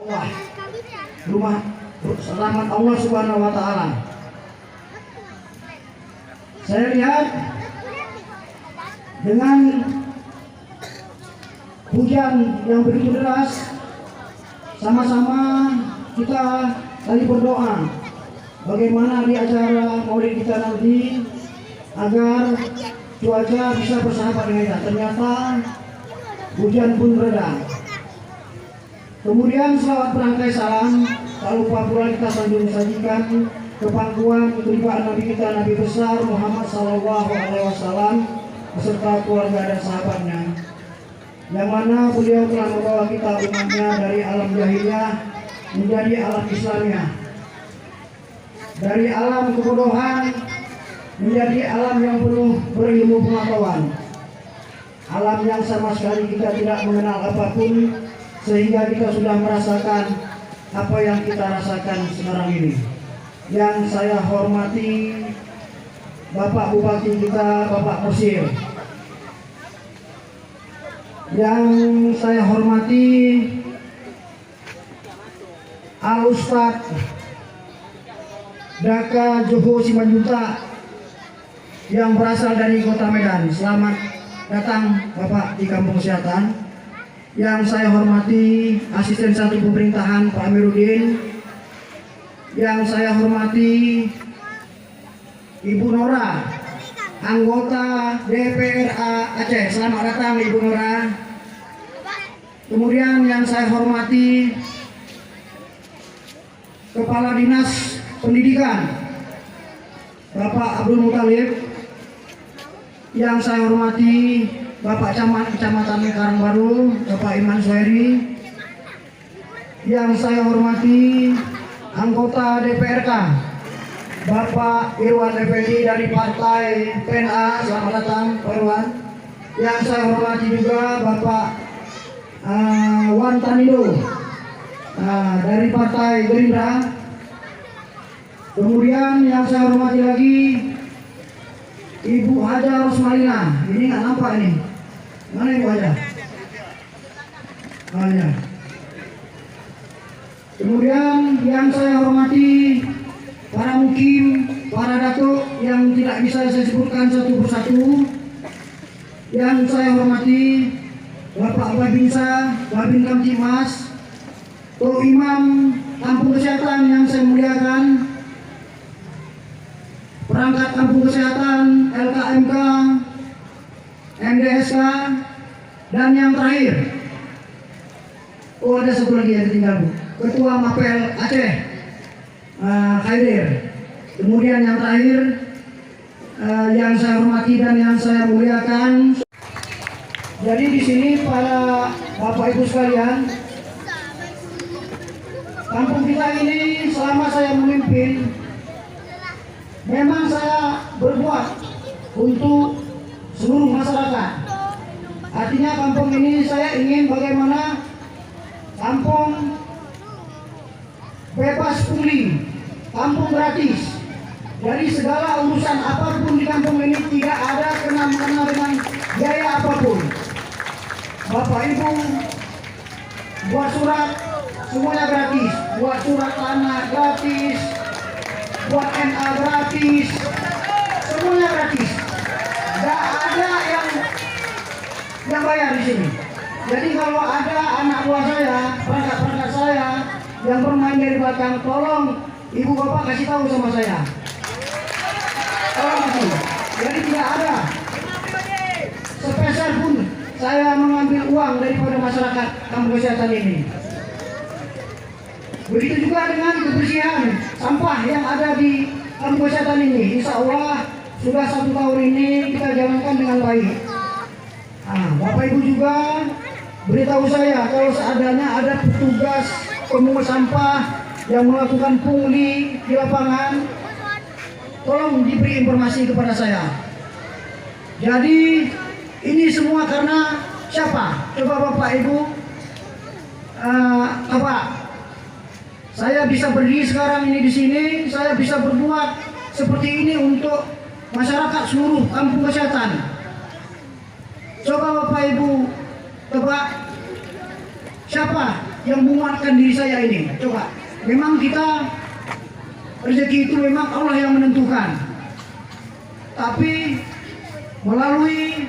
Wah, rumah rahmat Allah Subhanahu wa taala. Saya lihat dengan hujan yang begitu deras, sama-sama kita tadi berdoa bagaimana di acara Maulid kita nanti agar cuaca bisa bersahabat dengan kita. Ternyata hujan pun reda. Kemudian selawat berangkai salam, tak lupa pula kita sanjung sajikan kepangkuan keteribaan Nabi kita, Nabi besar Muhammad SAW beserta keluarga dan sahabatnya, yang mana beliau telah membawa kita umatnya dari alam jahiliyah menjadi alam Islamiyah, dari alam kebodohan menjadi alam yang penuh berilmu pengetahuan, alam yang sama sekali kita tidak mengenal apapun, sehingga kita sudah merasakan apa yang kita rasakan sekarang ini. Yang saya hormati Bapak Bupati kita, Bapak Musyir. Yang saya hormati Al-Ustaz Daka Joho Simanjuntak yang berasal dari Kota Medan. Selamat datang Bapak di Kampung Kesehatan. Yang saya hormati Asisten 1 Pemerintahan Pak Amiruddin. Yang saya hormati Ibu Nora, anggota DPRA Aceh. Selamat datang Ibu Nora. Kemudian yang saya hormati Kepala Dinas Pendidikan Bapak Abdul Muthalib. Yang saya hormati Bapak Camat Kecamatan Karangbaru, Bapak Iman Suhairi. Yang saya hormati anggota DPRK Bapak Irwan Effendi dari Partai PNA. Selamat datang Pak Irwan. Yang saya hormati juga Bapak Wan Tanido dari Partai Gerindra. Kemudian yang saya hormati lagi Ibu Haja Rosmalina. Ini nggak nampak ini. Mana Ibu Haja? Oh, ya. Kemudian yang saya hormati para mukim, para datuk yang tidak bisa saya sebutkan satu persatu. Yang saya hormati Bapak Babinsa, Babin Kamtimas, Tok Imam Kampung Kesehatan yang saya muliakan, perangkat Kampung Kesehatan, LKMK, MDSK, dan yang terakhir, ada satu lagi yang tinggal, Ketua Mapel Aceh, Khairir. Kemudian yang terakhir, yang saya hormati dan yang saya muliakan. Jadi di sini para Bapak Ibu sekalian, kampung kita ini selama saya memimpin, memang saya berbuat untuk seluruh masyarakat. Artinya kampung ini saya ingin bagaimana kampung bebas pungli, kampung gratis. Jadi segala urusan apapun di kampung ini tidak ada kena dengan biaya apapun. Bapak Ibu buat surat semuanya gratis, buat surat tanah gratis, buat NA gratis, semuanya gratis. Gak ada yang bayar di sini. Jadi kalau ada anak buah saya, perangkat saya yang bermain dari belakang, tolong ibu bapak kasih tahu sama saya. Tolong kasih. Jadi tidak ada sepeser pun saya mengambil uang daripada masyarakat Kampung Kesehatan ini. Begitu juga dengan kebersihan sampah yang ada di Kampung Kesehatan ini. Insya Allah sudah 1 tahun ini kita jalankan dengan baik. Bapak Ibu juga beritahu saya kalau seadanya ada petugas pemungut sampah yang melakukan pungli di lapangan, tolong diberi informasi kepada saya. Jadi ini semua karena siapa? Coba Bapak Ibu, saya bisa berdiri sekarang ini di sini, saya bisa berbuat seperti ini untuk masyarakat seluruh Kampung Kesehatan. Coba Bapak Ibu tebak siapa yang menguatkan diri saya ini? Coba, memang kita rezeki itu memang Allah yang menentukan. Tapi melalui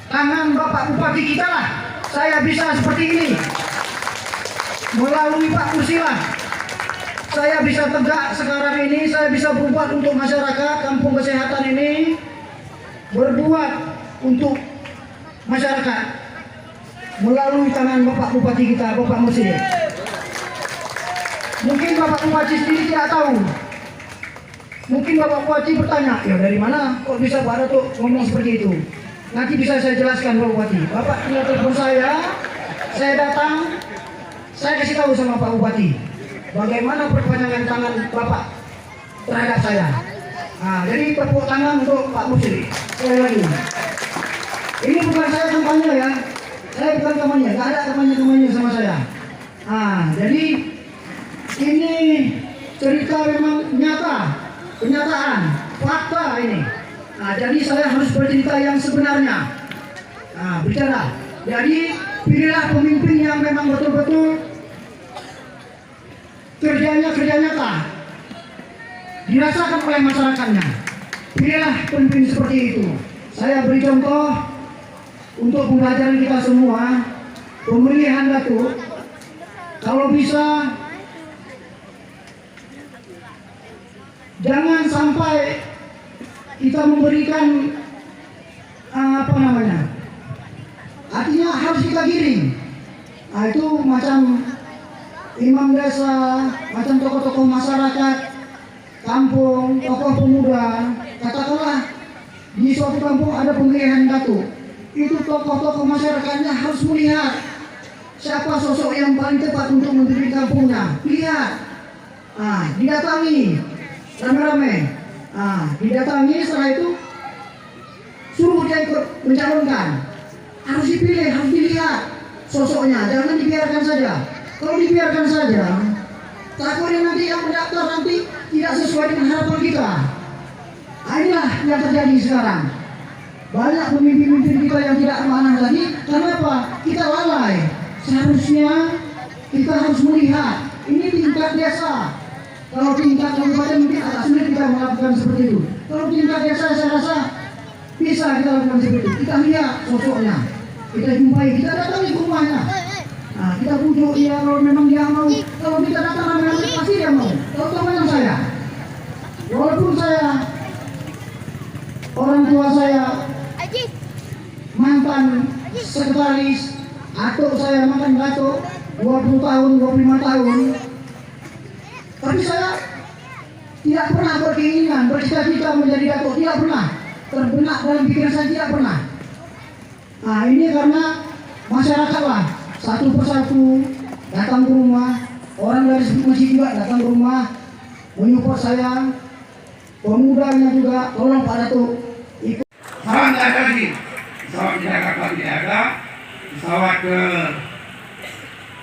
tangan Bapak Bupati kita lah saya bisa seperti ini. Melalui Pak Kursilah saya bisa tegak sekarang ini, saya bisa berbuat untuk masyarakat kampung kesehatan ini, berbuat untuk masyarakat melalui tangan Bapak Bupati kita, Bapak Mursyid. Mungkin Bapak Bupati sendiri tidak tahu. Mungkin Bapak Bupati bertanya, ya dari mana kok bisa Pak Datuk ngomong seperti itu? Nanti bisa saya jelaskan Bapak Bupati. Bapak tinggal telepon saya datang, saya kasih tahu sama Pak Bupati bagaimana perpanjangan tangan Bapak terhadap saya. Nah, jadi tepuk tangan untuk Pak Mursyid. Sekali lagi. Ini bukan saya kampanye ya. Saya bukan kampanye, nggak ada kampanye sama saya. Nah, jadi ini cerita memang nyata, kenyataan, fakta ini. Nah, jadi saya harus bercerita yang sebenarnya. Nah, bicara. Jadi pilihlah pemimpin yang memang betul-betul kerja nyata, dirasakan oleh masyarakatnya. Pilihlah pemimpin seperti itu. Saya beri contoh untuk pembelajaran kita semua. Pemilihan Datuk, kalau bisa jangan sampai kita memberikan artinya harus kita giring. Nah, itu macam imam desa, macam tokoh-tokoh masyarakat kampung, tokoh pemuda. Katakanlah di suatu kampung ada pemilihan Datuk, itu tokoh-tokoh masyarakatnya harus melihat siapa sosok yang paling tepat untuk memimpin kampungnya. Lihat, didatangi rame-rame. Didatangi, setelah itu suruh dia ikut mencalonkan. Harus dipilih, harus dilihat sosoknya, jangan dibiarkan saja. Kalau dibiarkan saja, takutnya nanti yang mendaftar nanti tidak sesuai dengan harapan kita. Inilah yang terjadi sekarang. Banyak pemimpin-pemimpin kita yang tidak amanah tadi. Kenapa? Kita lalai. Seharusnya kita harus melihat ini tingkat desa. Kalau tingkat kabupaten mungkin agak sulit kita melakukan seperti itu. Kalau tingkat desa saya rasa bisa kita lakukan seperti itu. Kita lihat sosoknya, kita jumpai, kita datangi ke rumahnya. Nah, kita bujuk dia kalau memang dia mau. Kalau kita datang ramai-ramai pasti dia mau. Kalau teman saya, walaupun saya orang tua saya mantan sekretaris, atuk saya mantan datuk 20 tahun, 25 tahun, tapi saya tidak pernah berkeinginan, bercita-cita menjadi datuk, tidak pernah terbenak dalam pikiran saya, tidak pernah. Nah, ini karena masyarakat lah satu persatu datang ke rumah, orang dari masjid juga datang ke rumah menyupport saya, pemudanya juga, tolong Pak Datuk ikut. Pesawat tidak ada lagi, pesawat di Jakarta tidak ada, pesawat ke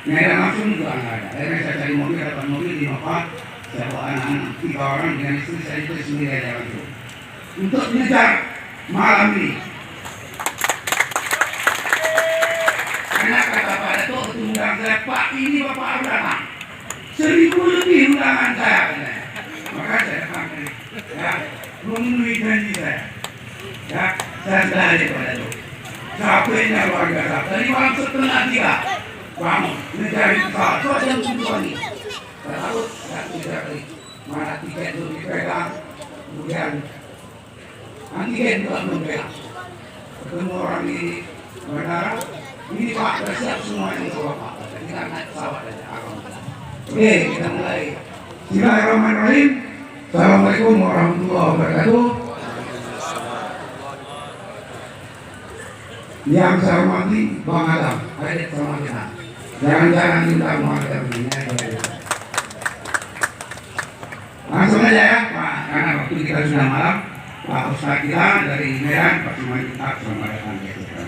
Medan langsung juga nggak ada. Akhirnya saya cari mobil, dapat mobil di Nova, saya bawa anak-anak 3 orang dengan istri saya itu sendiri aja langsung untuk mengejar malam ini. Karena kata Pak Datuk undang saya, Pak ini Bapak harus datang. 1000 lebih undangan saya. Maka saya datang ya, memenuhi janji saya. Ya, saya sudah ada Pak Datuk. Capeknya luar biasa. Dari malam 2:30 bangun mencari pesawat. So jam 7 pagi. Saya harus tidak mana tiket itu dipegang, kemudian antigen juga belum pegang. Ketemu orang di bandara. Ini Pak, sudah siap semuanya untuk Bapak. Kita naik pesawat aja. Oke, kita mulai. Bismillahirrahmanirrahim. Assalamualaikum warahmatullahi wabarakatuh. Yang saya hormati Bang Adam, adik sama kita. Jangan-jangan minta Muhammad ini. Langsung aja ya, Pak. Karena waktu kita sudah malam, Pak Ustaz kita dari Medan, Pak Sumai kita selamat datang di acara.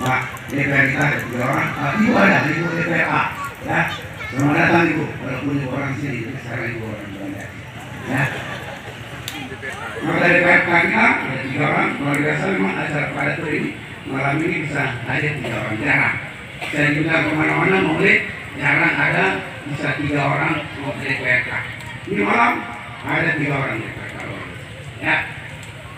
Pak DPR kita ada 3 orang, Ibu ada, Ibu DPR ya. Selamat datang Ibu, walaupun Ibu orang sini, sekarang Ibu orang Belanda ya. Maka dari DPR kita ada 3 orang, luar biasa memang acara pada hari ini, malam ini bisa hadir 3 orang, jarang. Saya bilang kemana-mana maulid jarang ada bisa 3 orang maulid WK. Ini malam ada 3 orang WK. Ya,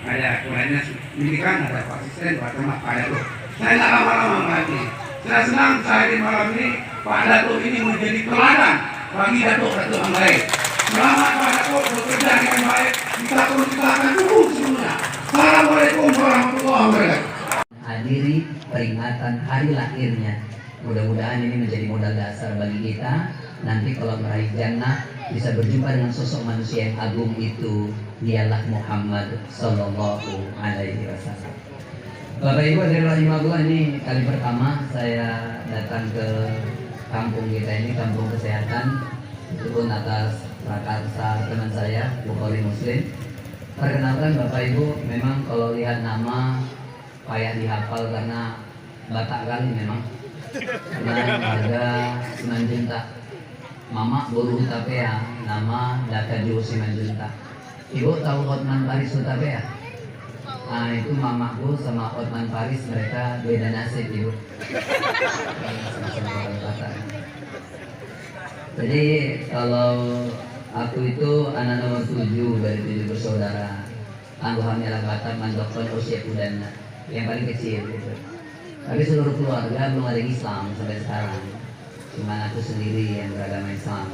ada kemudian ini kan ada asisten Pak Camat Pak Datuk. Saya nggak lama-lama lagi. Saya senang saya di malam ini Pak Datuk ini menjadi teladan bagi Datuk-Datuk yang baik. Selamat Pak Datuk bekerja dengan baik. Kita perlu kita akan dukung semuanya. Assalamualaikum warahmatullahi wabarakatuh. Hadiri peringatan hari lahirnya. Mudah-mudahan ini menjadi modal dasar bagi kita. Nanti kalau meraih jannah bisa berjumpa dengan sosok manusia yang agung itu. Dialah Muhammad Sallallahu Alaihi Wasallam. Bapak Ibu hadirin rahimahullah, ini kali pertama saya datang ke kampung kita ini, kampung kesehatan. Itu pun atas prakarsa teman saya, Bukhari Muslim. Perkenalkan Bapak Ibu, memang kalau lihat nama payah dihafal karena Batak kali memang. Karena warga Simanjuntak, Mama Buru Tapea, nama Dakaju Simanjuntak. Ibu tahu Hotman Paris Hutapea? Nah itu mamaku sama Hotman Paris, mereka beda nasib Ibu. Jadi kalau aku itu anak nomor 7 dari 7 bersaudara. Tangguhannya lah Batam, Mandokon, Usia Udana, yang paling kecil gitu. Tapi seluruh keluarga belum ada yang Islam sampai sekarang. Cuma aku sendiri yang beragama Islam.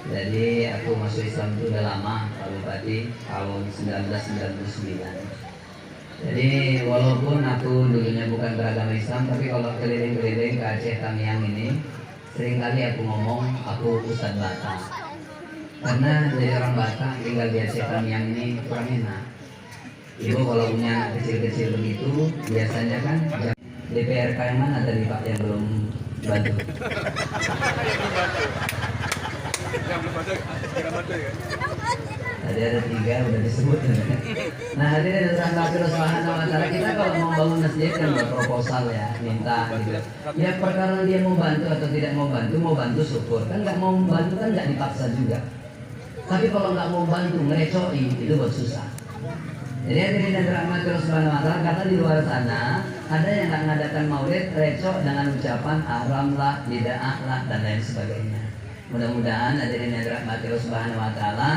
Jadi aku masuk Islam itu udah lama, Pak Bupati, tahun 1999. Jadi walaupun aku dulunya bukan beragama Islam, tapi kalau keliling-keliling ke Aceh Tamiang ini, seringkali aku ngomong aku Ustadz Batak. Karena jadi orang Batak tinggal di Aceh Tamiang ini kurang enak. Ibu kalau punya anak kecil-kecil begitu, biasanya kan DPRK yang mana tadi Pak yang belum bantu? Tadi ada 3 udah disebut. Nah hadirin Allah Subhanahu wa taala, kita kalau mau bangun masjid kan proposal ya, minta gitu. Ya perkara dia mau bantu atau tidak mau bantu syukur. Kan nggak mau bantu kan nggak dipaksa juga. Tapi kalau nggak mau bantu ngerecoi itu buat susah. Jadi hadirin yang dirahmati Allah Subhanahu wa taala, karena di luar sana ada yang nggak mengadakan maulid recok dengan ucapan haram lah, bid'ah lah dan lain sebagainya. Mudah-mudahan hadirin yang dirahmati Allah Subhanahu wa taala,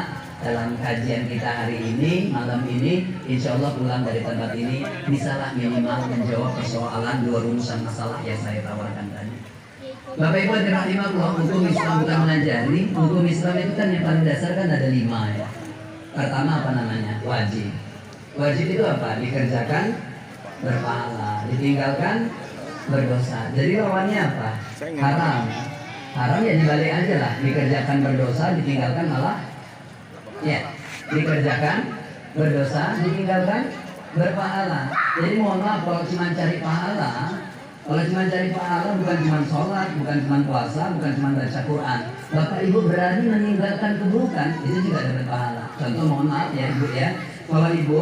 dalam kajian kita hari ini, malam ini, insya Allah pulang dari tempat ini bisalah minimal menjawab persoalan 2 rumusan masalah yang saya tawarkan tadi. Bapak Ibu hadirin rahimahullah, hukum Islam bukan mengajari. Hukum Islam itu kan yang paling dasar kan ada 5 ya. Pertama apa namanya? Wajib. Wajib itu apa? Dikerjakan berpahala, ditinggalkan berdosa. Jadi lawannya apa? Haram. Haram ya dibalik aja lah. Dikerjakan berdosa, ditinggalkan malah ya. Dikerjakan berdosa, ditinggalkan berpahala. Jadi mohon maaf kalau cuma cari pahala. Kalau cuma cari pahala bukan cuma sholat, bukan cuma puasa, bukan cuma baca Quran. Bapak Ibu berani meninggalkan keburukan, itu juga dapat pahala. Contoh mohon maaf ya Ibu ya. Kalau Ibu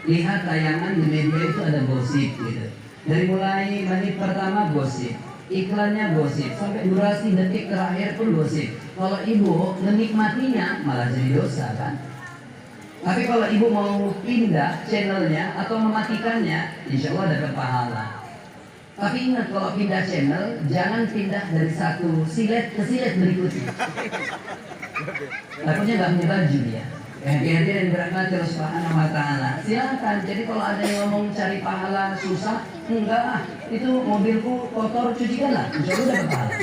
lihat tayangan di media itu ada gosip gitu. Dari mulai menit pertama gosip, iklannya gosip, sampai durasi detik terakhir pun gosip. Kalau Ibu menikmatinya malah jadi dosa kan. Tapi kalau Ibu mau pindah channelnya atau mematikannya, insya Allah dapat pahala. Tapi ingat kalau pindah channel, jangan pindah dari satu silet ke silet berikutnya. Takutnya nggak punya baju ya. Hadirin berahmati Allah Subhanahu wa taala. Silakan. Jadi kalau ada yang ngomong cari pahala susah, enggak, itu mobilku kotor cucikan lah, insya Allah dapat pahala.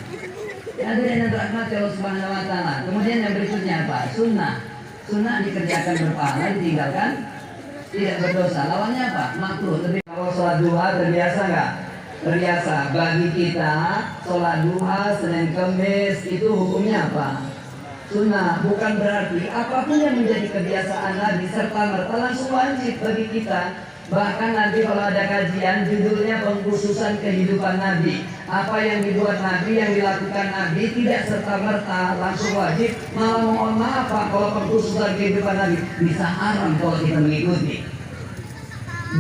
Hadirin berahmati Allah Subhanahu wa taala. Kemudian yang berikutnya apa? Sunnah. Sunnah dikerjakan berpahala, ditinggalkan tidak berdosa. Lawannya apa? Makruh. Kalau sholat duha terbiasa nggak? Terbiasa. Bagi kita sholat duha Senin Kamis itu hukumnya apa? Sunnah. Bukan berarti apapun yang menjadi kebiasaan Nabi serta merta langsung wajib bagi kita. Bahkan nanti kalau ada kajian judulnya pengkhususan kehidupan Nabi. Apa yang dibuat Nabi, yang dilakukan Nabi tidak serta merta langsung wajib. Malah mohon maaf Pak, kalau pengkhususan kehidupan Nabi bisa haram kalau kita mengikuti.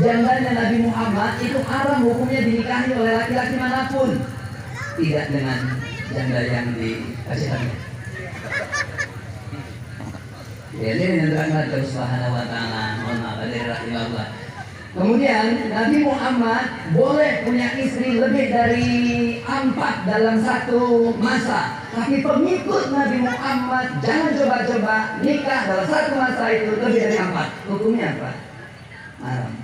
Jandanya Nabi Muhammad itu haram hukumnya dinikahi oleh laki-laki manapun, tidak dengan janda yang dikasihkannya. Jadi dengan rahmat Allah Subhanahu wa taala, mohon maaf dari rahimahullah. Kemudian Nabi Muhammad boleh punya istri lebih dari empat dalam satu masa. Tapi pengikut Nabi Muhammad jangan coba-coba nikah dalam satu masa itu lebih dari 4. Hukumnya apa? Haram.